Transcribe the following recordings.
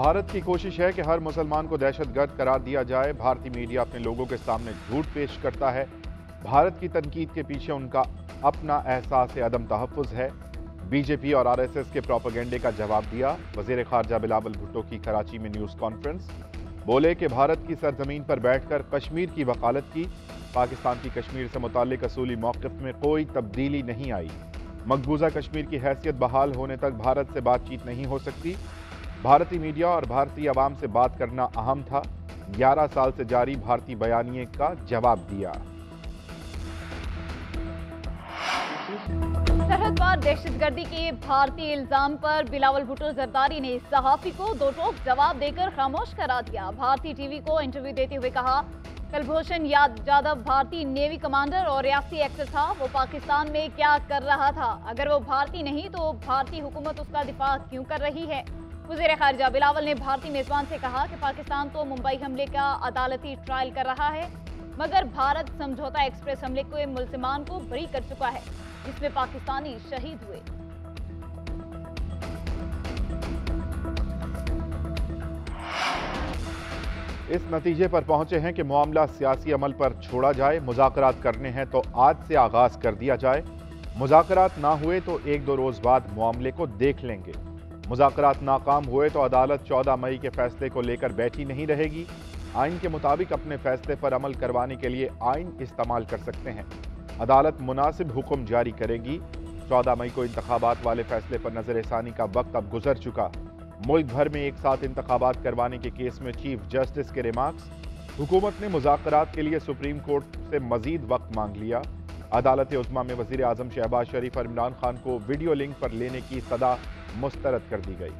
भारत की कोशिश है कि हर मुसलमान को दहशतगर्द करार दिया जाए। भारतीय मीडिया अपने लोगों के सामने झूठ पेश करता है। भारत की तनकीद के पीछे उनका अपना एहसास अदम तहफ़्फ़ुज़ है। बीजेपी और आरएसएस के प्रोपेगेंडे का जवाब दिया। वज़ीर ख़ारजा बिलावल भुट्टो की कराची में न्यूज़ कॉन्फ्रेंस। बोले कि भारत की सरजमीन पर बैठकर कश्मीर की वकालत की। पाकिस्तान की कश्मीर से मुताल्लिक़ असूली मौक़िफ़ में कोई तब्दीली नहीं आई। मकबूजा कश्मीर की हैसियत बहाल होने तक भारत से बातचीत नहीं हो सकती। भारतीय मीडिया और भारतीय अवाम से बात करना अहम था। 11 साल से जारी भारतीय बयानिए का जवाब दिया। सरहद पार दहशतगर्दी के भारतीय इल्जाम पर बिलावल भुट्टो जरदारी ने सहाफी को दो टोक जवाब देकर खामोश करा दिया। भारतीय टीवी को इंटरव्यू देते हुए कहा, कुलभूषण जाधव भारतीय नेवी कमांडर और रियासती एक्टर था। वो पाकिस्तान में क्या कर रहा था? अगर वो भारतीय नहीं तो भारतीय हुकूमत उसका दिफा क्यों कर रही है? वज़ीर ख़ारजा बिलावल ने भारतीय मेज़बान से कहा कि पाकिस्तान तो मुंबई हमले का अदालती ट्रायल कर रहा है, मगर भारत समझौता एक्सप्रेस हमले के मुल्ज़िमान को बरी कर चुका है, जिसमें पाकिस्तानी शहीद हुए। इस नतीजे पर पहुंचे हैं कि मामला सियासी अमल पर छोड़ा जाए। मुज़ाकरात करने हैं तो आज से आगाज कर दिया जाए। मुज़ाकरात ना हुए तो 1-2 रोज बाद मामले को देख लेंगे। मुज़ाकरात नाकाम हुए तो अदालत 14 मई के फैसले को लेकर बैठी नहीं रहेगी। आइन के मुताबिक अपने फैसले पर अमल करवाने के लिए आइन इस्तेमाल कर सकते हैं। अदालत मुनासिब हुक्म जारी करेगी। 14 मई को इंतखाबात वाले फैसले पर नजरसानी का वक्त अब गुजर चुका। मुल्क भर में एक साथ इंतखाबात करवाने के केस में चीफ जस्टिस के रिमार्क्स। हुकूमत ने मुज़ाकरात के लिए सुप्रीम कोर्ट से मजीद वक्त मांग लिया। अदालत उज़्मा में वज़ीर आज़म शहबाज शरीफ और इमरान खान को वीडियो लिंक पर लेने की सदा मुस्तरद कर दी गई।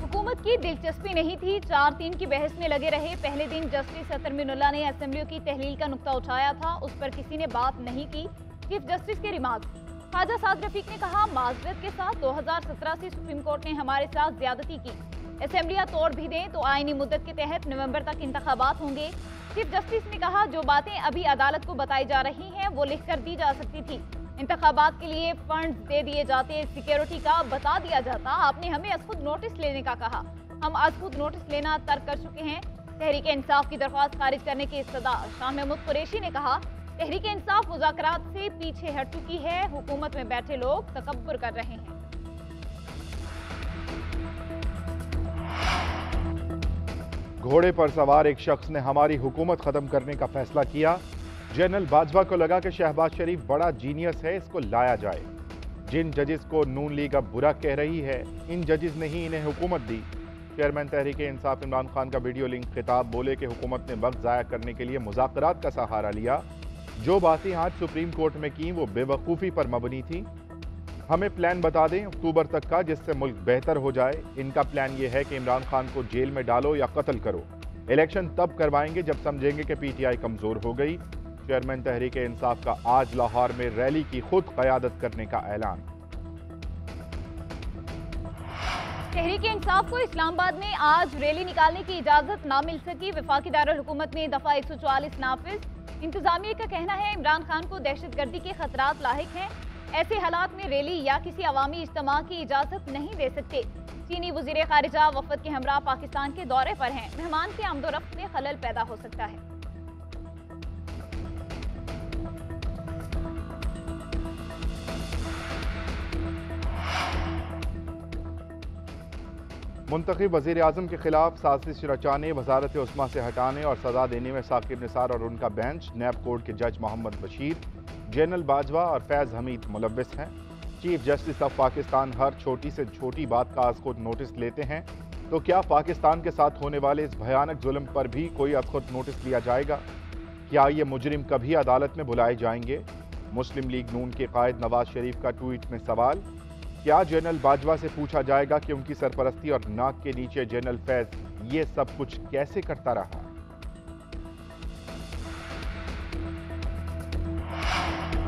हुकूमत की दिलचस्पी नहीं थी। 4-3 की बहस में लगे रहे। पहले दिन जस्टिस अतर मिनुल्लाह ने असेंबलियों की तहलील का नुक्ता उठाया था, उस पर किसी ने बात नहीं की। चीफ जस्टिस के रिमार्क्स। ख्वाजा साद रफीक ने कहा, माजरत के साथ 2017 से सुप्रीम कोर्ट ने हमारे साथ ज्यादती की। असेंबलियां तोड़ भी दें तो आईनी मुद्दत के तहत नवंबर तक इंतखाबात होंगे। चीफ जस्टिस ने कहा, जो बातें अभी अदालत को बताई जा रही हैं वो लिख कर दी जा सकती थी। इंतखाबात के लिए फंड दे दिए जाते, सिक्योरिटी का बता दिया जाता। आपने हमें आज खुद नोटिस लेने का कहा। हम आज खुद नोटिस लेना तर्क कर चुके हैं। तहरीक इंसाफ की दरख्वास्त खारिज करने की इस्तदा। शाह महमूद कुरैशी ने कहा, तहरीक इंसाफ मुज़ाकरात से पीछे हट चुकी है। हुकूमत में बैठे लोग तकब्बुर कर रहे हैं। घोड़े पर सवार एक शख्स ने हमारी हुकूमत खत्म करने का फैसला किया। जनरल बाजवा को लगा कि शहबाज शरीफ बड़ा जीनियस है, इसको लाया जाए। जिन जजेस को नून लीग अब बुरा कह रही है, इन जजेस ने ही इन्हें हुकूमत दी। चेयरमैन तहरीक इंसाफ इमरान खान का वीडियो लिंक खिताब। बोले कि हुकूमत ने वक्त ज़ाया करने के लिए मुज़ाकरात का सहारा लिया। जो बातें आज सुप्रीम कोर्ट में की वो बेवकूफ़ी पर मबनी थी। हमें प्लान बता दें अक्टूबर तक का, जिससे मुल्क बेहतर हो जाए। इनका प्लान ये है कि इमरान खान को जेल में डालो या कत्ल करो। इलेक्शन तब करवाएंगे जब समझेंगे कि पीटीआई कमज़ोर हो गई। चेयरमैन तहरीक इंसाफ का आज लाहौर में रैली की खुद क़यादत करने का ऐलान। तहरीक इंसाफ को इस्लामाबाद में आज रैली निकालने की इजाजत ना मिल सकी। वफाकी दारुल हुकूमत में दफा 144 नाफिज। इंतजामिया का कहना है, इमरान खान को दहशतगर्दी के खतरात लाहिक हैं। ऐसे हालात में रैली या किसी अवामी इज्तिमा की इजाजत नहीं दे सकते। चीनी वज़ीर ख़ारिजा वफ़द के हमरा पाकिस्तान के दौरे पर हैं। मेहमान के आमदोरफ्त में खलल पैदा हो सकता है। मुंतखब वज़ीर आज़म के खिलाफ साजिश रचाने, वज़ारत उस्मा से हटाने और सजा देने में साकिब निसार और उनका बेंच, नैब कोर्ट के जज मोहम्मद बशीर, जनरल बाजवा और फैज़ हमीद मुलव्विस हैं। चीफ जस्टिस ऑफ पाकिस्तान हर छोटी से छोटी बात का आज खुद नोटिस लेते हैं, तो क्या पाकिस्तान के साथ होने वाले इस भयानक जुल्म पर भी कोई आज खुद नोटिस लिया जाएगा? क्या ये मुजरिम कभी अदालत में बुलाए जाएंगे? मुस्लिम लीग नून के कायद नवाज शरीफ का ट्वीट में सवाल। क्या जनरल बाजवा से पूछा जाएगा कि उनकी सरपरस्ती और नाक के नीचे जनरल फैज ये सब कुछ कैसे करता रहा?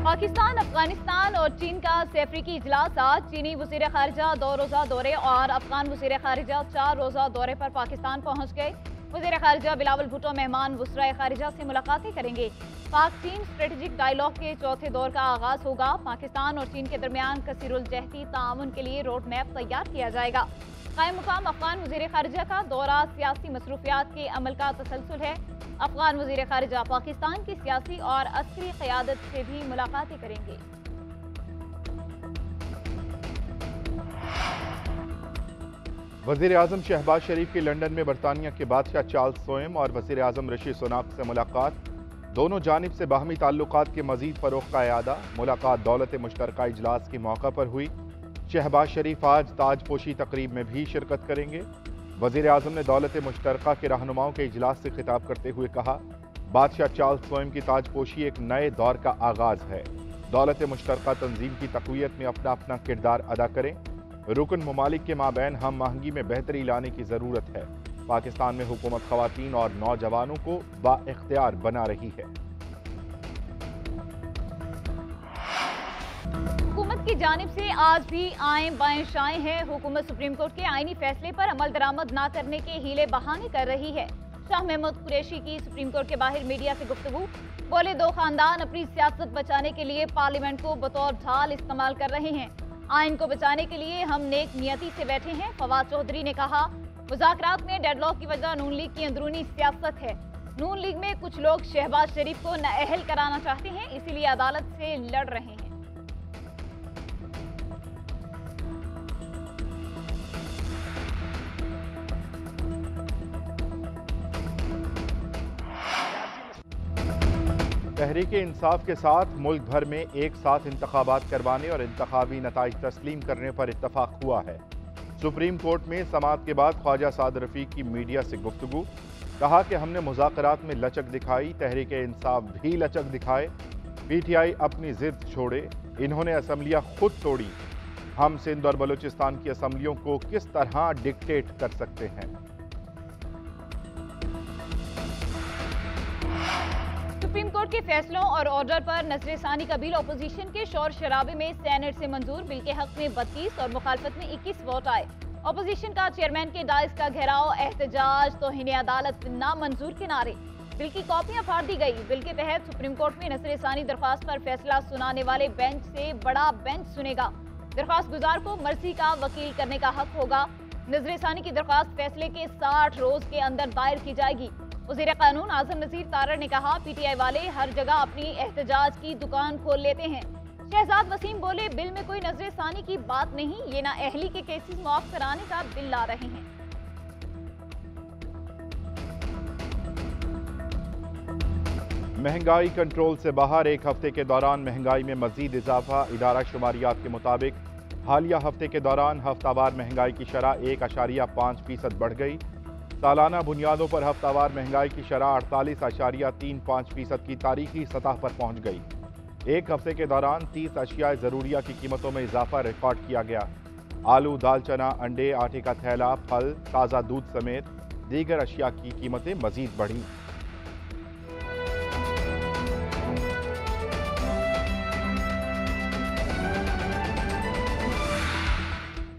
पाकिस्तान, अफगानिस्तान और चीन का अफ्रीकी इजलास आज। चीनी वज़ीर ख़ारिजा 2 रोज़ा दौरे और अफगान वज़ीर ख़ारिजा 4 रोज़ा दौरे पर पाकिस्तान पहुंच गए। वज़ीर ख़ारिजा बिलावल भुट्टो मेहमान वज़राए ख़ारिजा से मुलाकातें करेंगे। पाक चीन स्ट्रेटेजिक डायलॉग के चौथे दौर का आगाज होगा। पाकिस्तान और चीन के दरमियान कसीरुल जहती ताउन के लिए रोड मैप तैयार किया जाएगा। कायम मुकाम अफगान वज़ीर ख़ारिजा का दौरा सियासी मसरूफियात के अमल का तसलसल है। अफगान वज़ीर ख़ारिजा पाकिस्तान की सियासी और अस्करी क़यादत से भी मुलाकातें करेंगे। वज़ीर आज़म शहबाज शरीफ की लंदन में बरतानिया के बादशाह चार्ल्स सोएम और वज़ीर आज़म ऋषि सुनाक से मुलाकात। दोनों जानिब से बाहमी ताल्लुकात के मज़ीद फ़रोग़ का इयादा। मुलाकात दौलत मुश्तरका इजलास के मौका पर हुई। शहबाज शरीफ आज ताजपोशी तकरीब में भी शिरकत करेंगे। वज़ीर आज़म ने दौलत मुश्तरका के रहनुमाओं के इजलास से खिताब करते हुए कहा, बादशाह चार्ल्स सोएम की ताजपोशी एक नए दौर का आगाज़ है। दौलत मुश्तरका तंजीम की तक़वियत में अपना अपना किरदार अदा करें। रुकन ममालिक के माबैन हम आहंगी में बेहतरी लाने की ज़रूरत है। पाकिस्तान में हुकूमत ख़वातीन और नौजवानों को बाइख्तियार बना रही है। हुकूमत की जानिब से आज भी आए बाएं शाएं हैं। हुकूमत सुप्रीम कोर्ट के आईनी फैसले पर अमल दरामद न करने के हीले बहाने कर रही है। शाह महमूद कुरैशी की सुप्रीम कोर्ट के बाहर मीडिया से गुफ्तगू। बोले, दो खानदान अपनी सियासत बचाने के लिए पार्लियामेंट को बतौर ढाल इस्तेमाल कर रहे हैं। आइन को बचाने के लिए हम नेक नियति से बैठे हैं। फवाद चौधरी ने कहा, मुज़ाकरात में डेडलॉक की वजह नून लीग की अंदरूनी सियासत है। नून लीग में कुछ लोग शहबाज शरीफ को नाअहल कराना चाहते हैं, इसीलिए अदालत से लड़ रहे हैं। तहरीक इंसाफ के साथ मुल्क भर में एक साथ इंतखाबात करवाने और इंतखाबी नताइज तस्लीम करने पर इत्तफाक हुआ है। सुप्रीम कोर्ट में समाअत के बाद ख्वाजा साद रफीक की मीडिया से गुफ्तगू। कहा कि हमने मुज़ाकरात में लचक दिखाई, तहरीक इंसाफ भी लचक दिखाए। PTI अपनी जिद छोड़े, इन्होंने असम्बलियाँ खुद तोड़ी। हम सिंध और बलूचिस्तान की असम्बलियों को किस तरह डिक्टेट कर सकते हैं। सुप्रीम कोर्ट के फैसलों और ऑर्डर पर नजरसानी का बिल अपोजिशन के शोर शराबे में सेनेट से मंजूर। बिल के हक में 32 और मुखालफत में 21 वोट आए। अपोजिशन का चेयरमैन के डाइस का घेराव, एहतजाज, तौहीन अदालत, नामंजूर के नारे। बिल की कॉपियां फाड़ दी गई। बिल के तहत सुप्रीम कोर्ट में नजरसानी दरख्वास्त पर फैसला सुनाने वाले बेंच से बड़ा बेंच सुनेगा। दरख्वास्त गुजार को मर्जी का वकील करने का हक होगा। नजरसानी की दरख्वास्त फैसले के 60 रोज के अंदर दायर की जाएगी। वज़ीर कानून आज़म नज़ीर तारड़ ने कहा, PTI वाले हर जगह अपनी एहतजाज की दुकान खोल लेते हैं। शहजाद वसीम बोले, बिल में कोई नजरसानी की बात नहीं, ये नाअहली के केसेस मुआफ कराने का बिल ला रहे हैं। महंगाई कंट्रोल से बाहर, एक हफ्ते के दौरान महंगाई में मजीद इजाफा। इदारा शुमारियात के मुताबिक हालिया हफ्ते के दौरान हफ्तावार महंगाई की शरह 1.5% बढ़ गई। सालाना बुनियादों पर हफ्तावार महंगाई की शरह 48.35% की तारीखी सतह पर पहुंच गई। एक हफ्ते के दौरान 30 अशिया ज़रूरिया की कीमतों में इजाफा रिकॉर्ड किया गया। आलू, दाल, चना, अंडे, आटे का थैला, फल, ताज़ा दूध समेत दीगर अशिया की कीमतें मजीद बढ़ी।